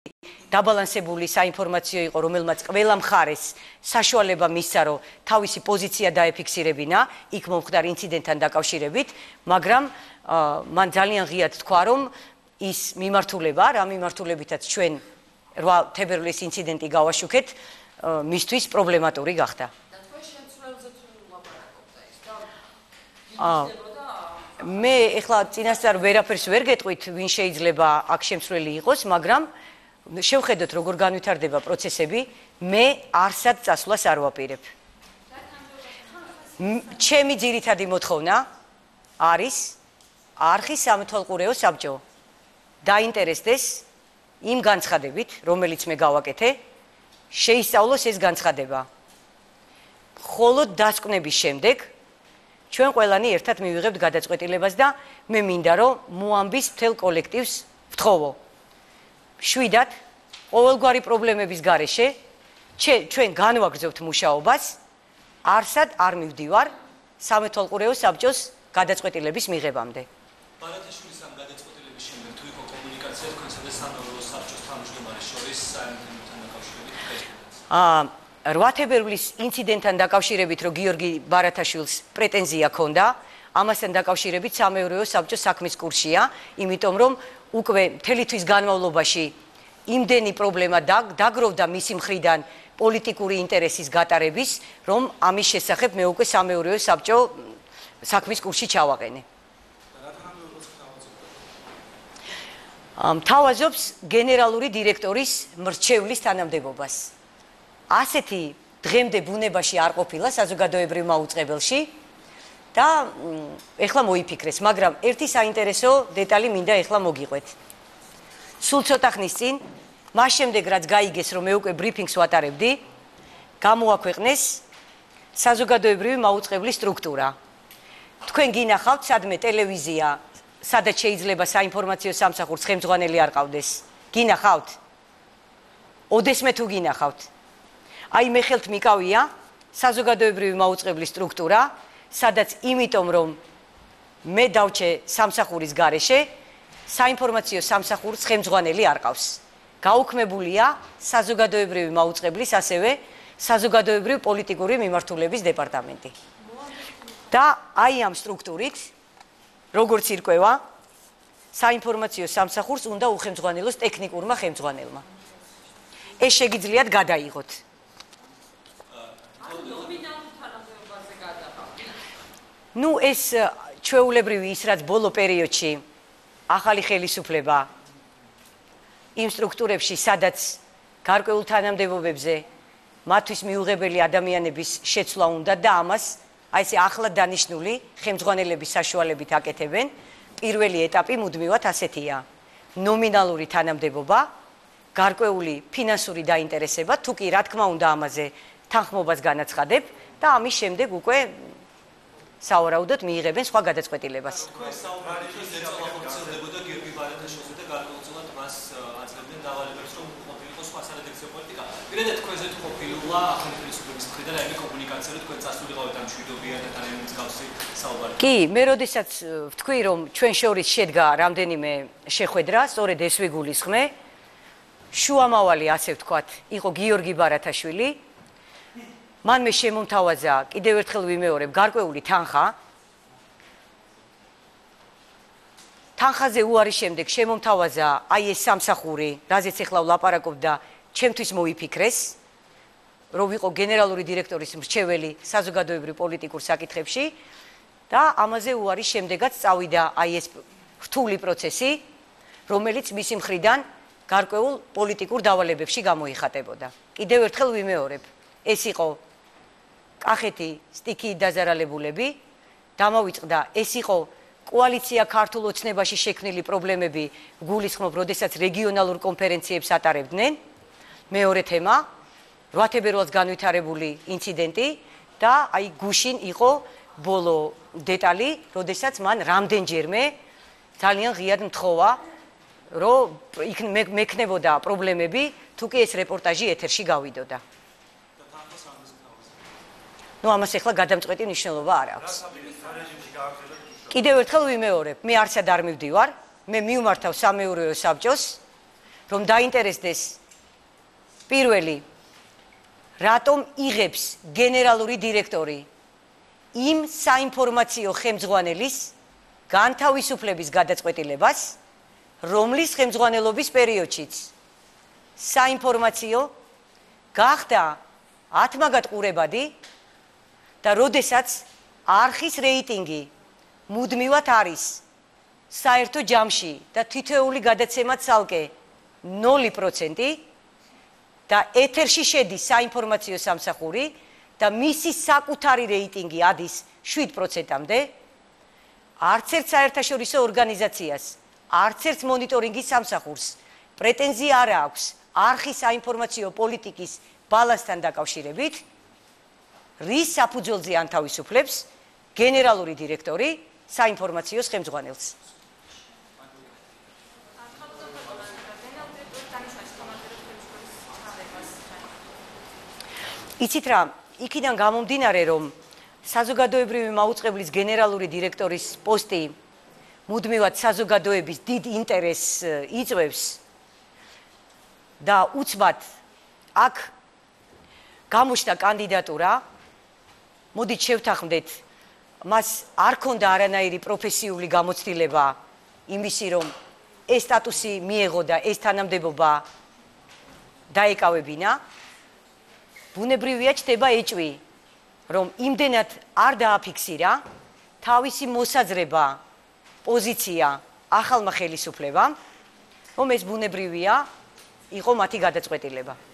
დაბალანსებული საინფორმაციო იყო, რომელმაც ყველა მხარეს საშუალება მისცა, რომ თავისი პოზიცია დაეფიქსირებინა იქ მომხდარ ინციდენტთან დაკავშირებით, მაგრამ მან ძალიან ღიად თქვა, რომ ის მიმართულება, რა მიმართულებითაც ჩვენ 8 თებერვლის ინციდენტი გავაშუქეთ, მისთვის პრობლემატური გახდა. მე ეხლა წინასწარ ვერაფერს ვერ გეტყვით, ვინ შეიძლება აქ შემცვლელი იყოს, მაგრამ შევხედოთ როგორ განვითარდება პროცესები, მე არსად წასვლას არ ვაპირებ. ჩემი ძირითადი მოთხოვნა არის არხის სამეთვალყურეო საბჭო დაინტერესდეს იმ განცხადებით, რომელიც მე გავაკეთე, შეისწავლოს ეს განცხადება. მხოლოდ დასკვნების შემდეგ ჩვენ ყველანი ერთად მივიღებთ გადაწყვეტილებას და მე მინდა რომ მოამბის მთელ კოლექტივს ვთხოვო. შვიდად ყოველგვარი პრობლემების გარეშე ჩვენ განვაგრძობთ მუშაობას, არსად არ მივდივარ სამეთვალყურეო საბჭოს გადაწყვეტილების მიღებამდე. ბარათაშვილის ამ გადაწყვეტილების შემდეგ თუ იყო კომუნიკაცია თქვენსა და სამეურვეო საბჭოს თავმჯდომარის შორის საერთო დაკავშირებით? 8 თებერვლის ინციდენტთან დაკავშირებით, რომ გიორგი ბარათაშვილს პრეტენზია ჰქონდა, ამასთან დაკავშირებით სამეურვეო საბჭოს საქმის კურსია, იმიტომ რომ უკვე მთელი თვის განმავლობაში იმდენი პრობლემა დაგროვდა მისი მხრიდან პოლიტიკური ინტერესის გატარების, რომ ამის შესახებ მე უკვე სამეურვეო საბჭო საქმის კურსში ჩავაყენე. მთავაზობს გენერალური დირექტორის მრჩევლის თანამდებობას. ასეთი დღემდე ბუნებაში არ ყოფილა საზოგადოებრივ მაუწყებელში და ეხლა მოიფიქრეს, მაგრამ ერთი საინტერესო დეტალი მინდა ეხლა მოგიყვეთ. სულ ცოტა ხნის წინ, მას შემდეგ რაც გაიგეს, რომ მე უკვე ბრიფინგს ვატარებდი, გამოაქვეყნეს საზოგადოებრივი მაუწყებლის სტრუქტურა. თქვენ გინახავთ სადმე ტელევიზია, სადაც შეიძლება საინფორმაციო სამსახურს ხელმძღვანელი არ ყავდეს. გინახავთ? ოდესმე თუ გინახავთ. აი მე ხელთ მიკავია საზოგადოებრივი მაუწყებლის სტრუქტურა, სადაც იმიტომ რომ მე დავჭე სამსახურის გარეშე, საინფორმაციო სამსახურს ხელმძღვანელი არ ყავს. გაუქმებულია საზოგადოებრივი მაუწყებლის, ასევე საზოგადოებრივი პოლიტიკური მიმართულების დეპარტამენტი. და აი ამ სტრუქტურით, როგორც ირკვევა, საინფორმაციო სამსახურს უნდა უხელმძღვანელოს ტექნიკურმა ხელმძღვანელმა. ეს შეგიძლიათ გადაიღოთ. ნუ ეს ჩვეულებრივი ის რაც ბოლო პერიოდში ახალი ხელისუფლება იმ სტრუქტურებში, სადაც გარკვეულ თანამდებობებზე მათთვის მიუღებელი ადამიანების შეცვლა უნდა და ამას აი ესე ახლად დანიშნული ხელმძღვანელების საშუალებით აკეთებენ. პირველი ეტაპი მუდმივად ასეთია. ნომინალური თანამდებობა, გარკვეული ფინანსური დაინტერესება, თუ კი რა თქმა უნდა ამაზე თანხმობას განაცხადებ და ამის შემდეგ უკვე სავარაუდოდ მიიღებენ სხვა გადაწყვეტილებას. თქვენ საუბარში ეცალახორციელდებოდა გიორგი ბარათაშვილზე და გარკვეულწილად მას აძლევდნენ დავალებებს, რომ ყოფილიყო სხვა სარედაქციო პოლიტიკა. პირადად თქვენზე თუ ყოფილილა ახალი ხელისუფლების მხრიდან რაიმე კომუნიკაცია, რომ თქვენ წასულიყავით ამ მშვიდობიანად ან ამ მსგავსი საუბარი? კი, მე როდესაც ვთქვი, რომ ჩვენ შორის შედგა რამდენიმე შეხვედრა, სწორედ ეს ვიგულისხმე, შუამავალი ასე ვთქვათ, იყო გიორგი ბარათაშვილი. მან მე შემომთავაზა, კიდევ ერთხელ ვიმეორებ, გარკვეული თანხა. თანხაზე უარის შემდეგ შემომთავაზა აი ეს სამსახური, რაზეც ეხლა ვლაპარაკობ და ჩემთვის მოიფიქრეს, რომ ვიყო გენერალური დირექტორის მრჩეველი საზოგადოებრივ პოლიტიკურ საკითხებში და ამაზე უარის შემდეგაც წავიდა აი ეს რთული პროცესი, რომელიც მისი მხრიდან გარკვეულ პოლიტიკურ დავალებებში გამოიხატებოდა. კიდევ ერთხელ ვიმეორებ, ეს იყო კახეთი სტიქიით დაზარალებულები, დამოვიწყდა, ეს იყო კოალიცია ქართულ ოცნებაში შექმნილი პრობლემები, გულისხმობ, როდესაც რეგიონალურ კონფერენციებს ატარებდნენ. მეორე თემა, 8 თებერვალს განვითარებული ინციდენტი და აი გუშინ იყო ბოლო დეტალი, როდესაც მან რამდენჯერმე ძალიან ღიად მთხოვა, რომ მექნებოდა პრობლემები, თუ კი ეს რეპორტაჟი ეთერში გავიდოდა. ნუ ამას ეხლა გადამწყვეტი მნიშვნელობა არ აქვს. კიდევ ერთხელ ვიმეორებ, მე არსად არ მივდივარ, მე მივმართავ სამეურვეო საბჭოს, რომ დაინტერესდეს პირველი რატომ იღებს გენერალური დირექტორი იმ საინფორმაციო ხელმძღვანელის განთავისუფლების გადაწყვეტილებას, რომლის ხელმძღვანელობის პერიოდშიც საინფორმაციო გახდა ათმაგატყურებადი და როდესაც არხის რეიტინგი მუდმივად არის საერთო ჯამში და თითოეული გადაცემა ცალკე 0% და ეთერში შედის საინფორმაციო სამსახური და მისი საკუთარი რეიტინგი ადის 7%-მდე, არც ერთ საერთაშორისო ორგანიზაციას, არც ერთ მონიტორინგის სამსახურს პრეტენზია არ აქვს არხის საინფორმაციო პოლიტიკის ბალანსთან დაკავშირებით, რის საფუძველზე ანთავისუფლებს გენერალური დირექტორი საინფორმაციო ხელმძღვანელს. იცით რა, იქიდან გამომდინარე, რომ საზოგადოებრივი მაუწყებლის გენერალური დირექტორის პოსტი მუდმივად საზოგადოების დიდ ინტერესს იწვევს და უცბად აქ გამოჩნდა კანდიდატურა, მოდით შევთანხმდეთ, მას არ ქონდა არანაირი პროფესიული გამოცდილება იმისი, რომ ეს სტატუსი მიეღო და ეს თანამდებობა დაეკავებინა. ბუნებრივია ჩდება ეჭვი, რომ იმდენად არ დააფიქსირა თავისი მოსაძრება პოზიცია ახალმა ხელისუფლებამ, რომ ეს ბუნებრივია იყო მათი გადაწყვეტილება.